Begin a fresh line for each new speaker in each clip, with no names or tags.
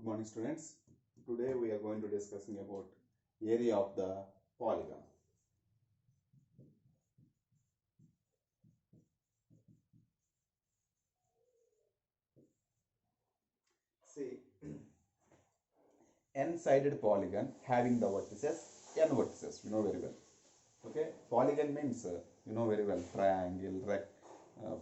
morning, students. Today we are going to discussing about area of the polygon. See, n-sided polygon having the vertices, n vertices, you know very well. Okay, polygon means you know very well, triangle, uh,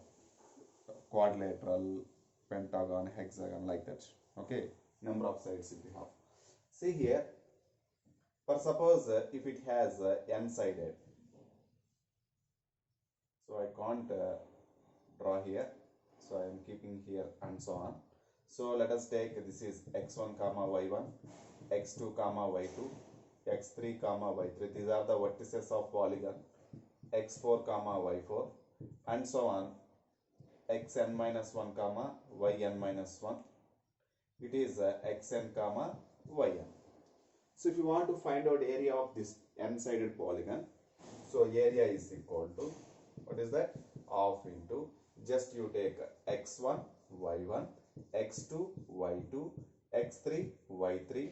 quadrilateral, pentagon, hexagon, like that. Okay, number of sides if you have. See here, for suppose if it has n-sided, so I can't draw here, so I am keeping here and so on. So let us take this is x1 comma y1, x2 comma y2, x3 comma y3. These are the vertices of polygon, x4 comma y4 and so on, xn minus 1 comma yn minus 1. It is xn comma yn. So if you want to find out area of this n-sided polygon, so area is equal to, what is that? Half into, just you take x1 y1, x2 y2, x3 y3,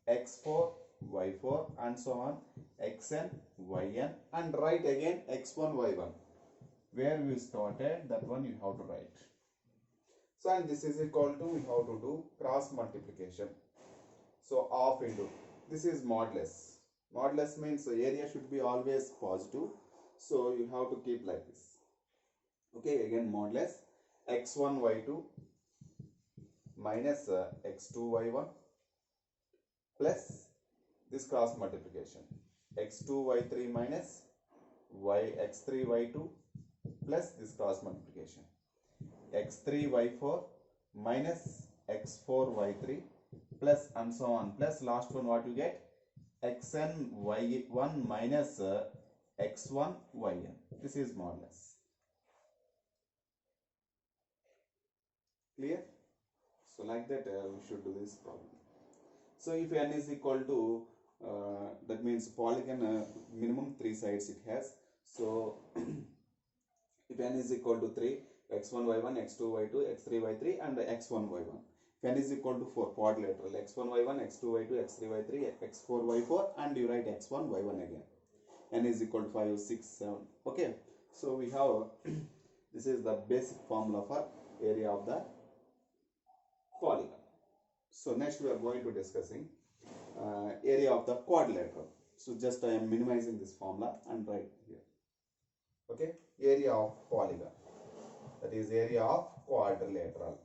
x4 y4 and so on, xn yn, and write again x1 y1. Where we started, that one you have to write. So and this is equal to, we have to do cross multiplication. So half into, this is modulus. Modulus means the area should be always positive. So you have to keep like this. Okay, again modulus x1 y2 minus x2 y1 plus this cross multiplication x2 y3 minus x3 y2 plus this cross multiplication x3 y4 minus x4 y3 plus and so on, plus last one what you get, xn y1 minus x1 yn. This is modulus. Clear? So like that we should do this problem. So if n is equal to, that means polygon minimum 3 sides it has. So if n is equal to 3, x1 y1, x2 y2, x3 y3 and x1 y1. If n is equal to 4, quadrilateral, x1 y1, x2 y2, x3 y3, x4 y4 and you write x1 y1 again. N is equal to 5, 6, 7. Okay. So we have, this is the basic formula for area of the polygon. So next we are going to discussing area of the quadrilateral. So just I am minimizing this formula and write here. Okay, area of polygon, that is area of quadrilateral.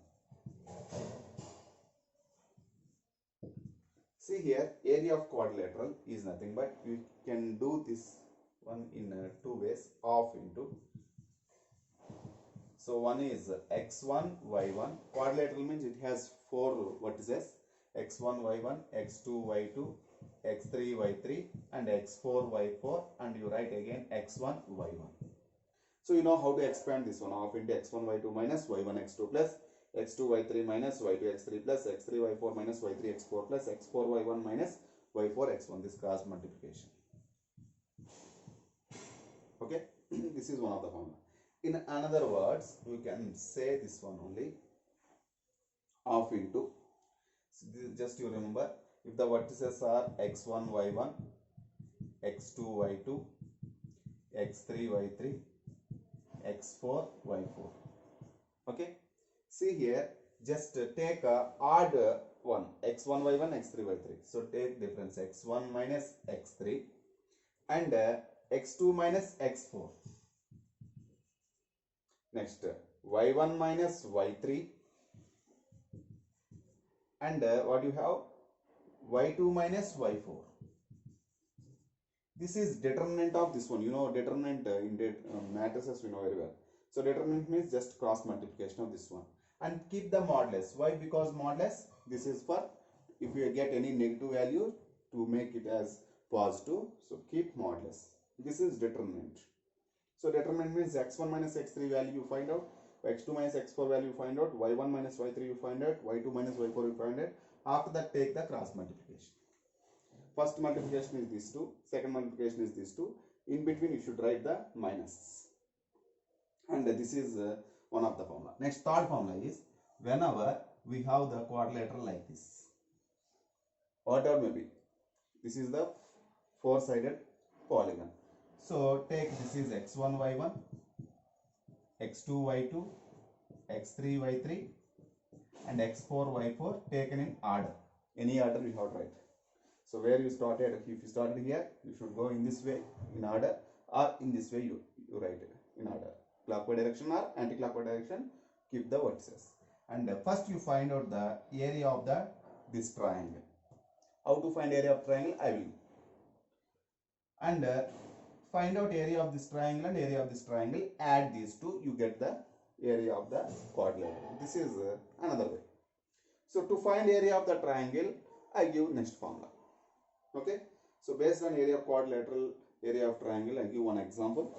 See here, area of quadrilateral is nothing but we can do this one in two ways, half into. So one is x1 y1, quadrilateral means it has 4 vertices, x1 y1, x2 y2, x3 y3 and x4 y4 and you write again x1 y1. So you know how to expand this one, half into x1 y2 minus y1 x2 plus x2 y3 minus y2 x3 plus x3 y4 minus y3 x4 plus x4 y1 minus y4 x1, this cross multiplication. Okay, this is one of the formula. In another words, you can say this one only, half into. So just you remember, if the vertices are x1 y1, x2 y2, x3 y3, x4 y4. Okay, see here, just take a odd one, x1 y1, x3 y3. So take difference x1 minus x3 and x2 minus x4. Next y1 minus y3 and what you have, y2 minus y4. This is determinant of this one. You know determinant in matrices we know very well. So determinant means just cross multiplication of this one. And keep the modulus. Why? Because modulus, this is for if you get any negative value to make it as positive. So keep modulus. This is determinant. So determinant means x1 minus x3 value you find out, x2 minus x4 value you find out, y1 minus y3 you find out, y2 minus y4 you find out. After that take the cross multiplication. First multiplication is these two, second multiplication is these two. In between you should write the minus. And this is one of the formula. Next, third formula is whenever we have the quadrilateral like this. whatever may be. This is the four-sided polygon. So take this is x1 y1, x2 y2, x3 y3, and x4 y4 taken in order. Any order you have to write. So where you started, if you started here, you should go in this way in order, or in this way you write it in order. Clockwise direction or anti-clockwise direction, keep the vertices. And first you find out the area of this triangle. How to find area of triangle? I will. And find out area of this triangle and area of this triangle. Add these two, you get the area of the quadrilateral. This is another way. So to find area of the triangle, I give next formula. Okay. So based on area of quadrilateral, area of triangle, I give one example.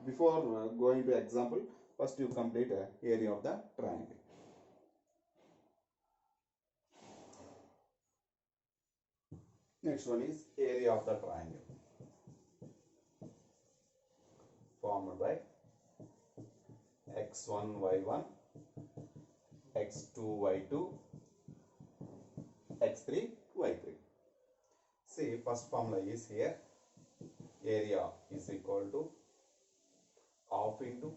Before going to example, first you complete area of the triangle. Next one is area of the triangle, formed by x1 y1, x2 y2, x3 y3. See, first formula is here. Area is equal to half into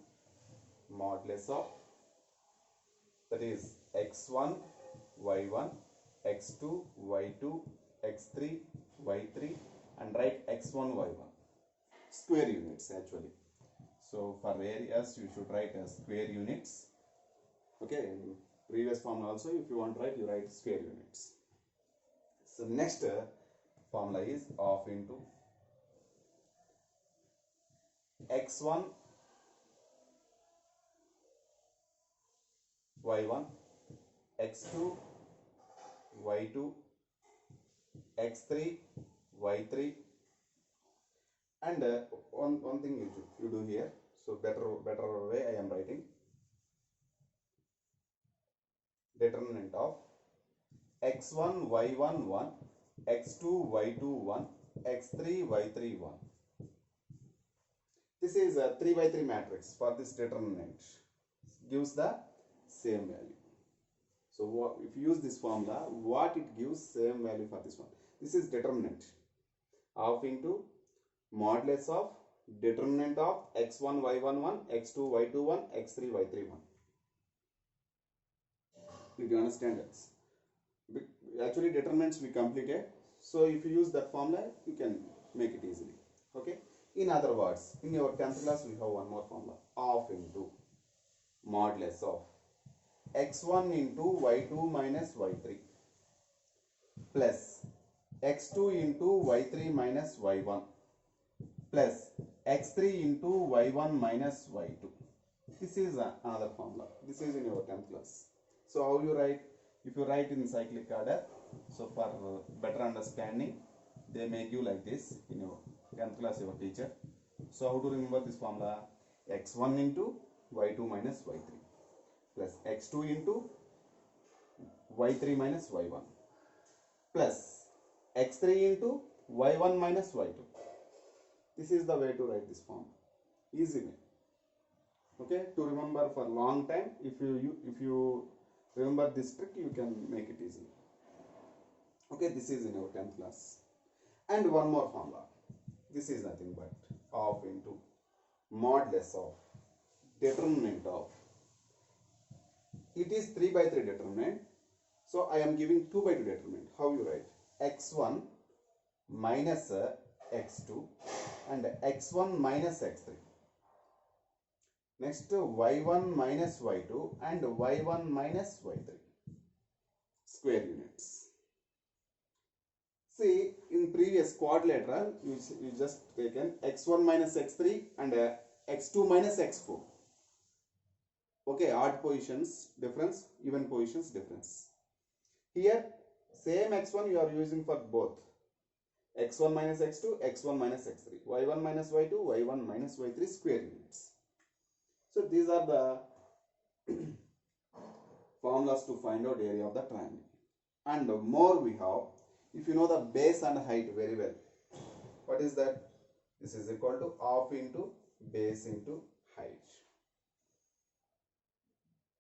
modulus of, that is x1 y1, x2 y2, x3 y3, and write x1 y1 square units actually. So for areas you should write as square units. Okay, in previous formula also, if you want to write, you write square units. So next formula is half into x1 y1, x2 y2, x3 y3, and one thing you do here. So better way I am writing determinant of x1 y1 1, x2 y2 1, x3 y3 1. This is a 3 by 3 matrix. For this determinant gives the same value. So if you use this formula, what it gives same value for this one. This is determinant half into modulus of determinant of x1 y1 1, x2 y2 1, x3 y3 1. Did you understand that? Actually determinants we completed. So if you use that formula, you can make it easily. Okay. In other words, in your 10th class we have one more formula, half into modulus of x1 into y2 minus y3 plus x2 into y3 minus y1 plus x3 into y1 minus y2. This is another formula. This is in your 10th class. So how you write? If you write in cyclic order, so for better understanding, they make you like this in your 10th class, your teacher. So how to remember this formula? x1 into y2 minus y3 plus x2 into y3 minus y1 plus x3 into y1 minus y2. This is the way to write this form. Easy way. Okay, to remember for long time. If you remember this trick, you can make it easily. Okay, this is in your 10th class. And one more formula. This is nothing but half into modulus of determinant of. It is 3 by 3 determinant. So I am giving 2 by 2 determinant. How you write? x1 minus x2 and x1 minus x3. Next y1 minus y2 and y1 minus y3 square units. See, in previous quadrilateral you just taken x1 minus x3 and x2 minus x4. Okay, odd positions difference, even positions difference. Here same x1 you are using for both x1 minus x2, x1 minus x3, y1 minus y2, y1 minus y3 square units. So these are the formulas to find out area of the triangle. And more we have, if you know the base and height very well. What is that? This is equal to half into base into height.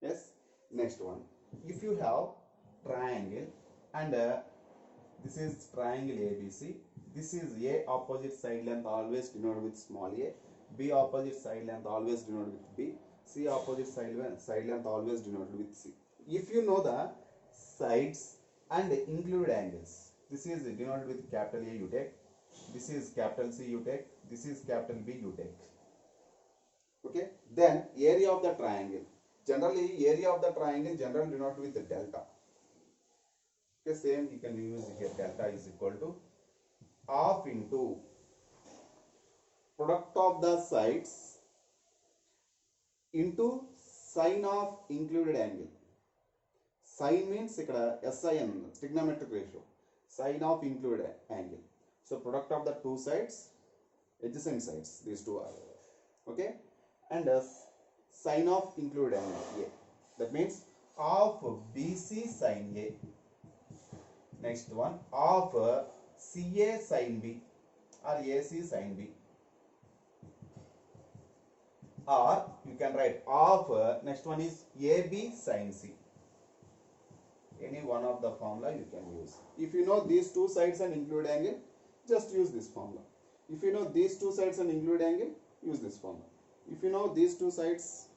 Yes. Next one. If you have triangle and This is triangle ABC. This is A opposite side length always denoted with small a. B opposite side length always denoted with B. C opposite side length always denoted with C. If you know the sides and include angles, this is denoted with capital A you take. This is capital C you take. This is capital B you take. Okay. Then area of the triangle. Generally area of the triangle generally denoted with the delta. Okay, same you can use here. Delta is equal to half into product of the sides into sine of included angle. Sine means SIN, trigonometric ratio. Sine of included angle. So product of the two sides, adjacent sides, these two are. Okay. And sine of included angle A. That means half BC sine A. Next one, half CA sine B or AC sine B. Or you can write half, next one is AB sine C. Any one of the formula you can use. If you know these two sides and include angle, just use this formula. If you know these two sides and include angle, use this formula. If you know these two sides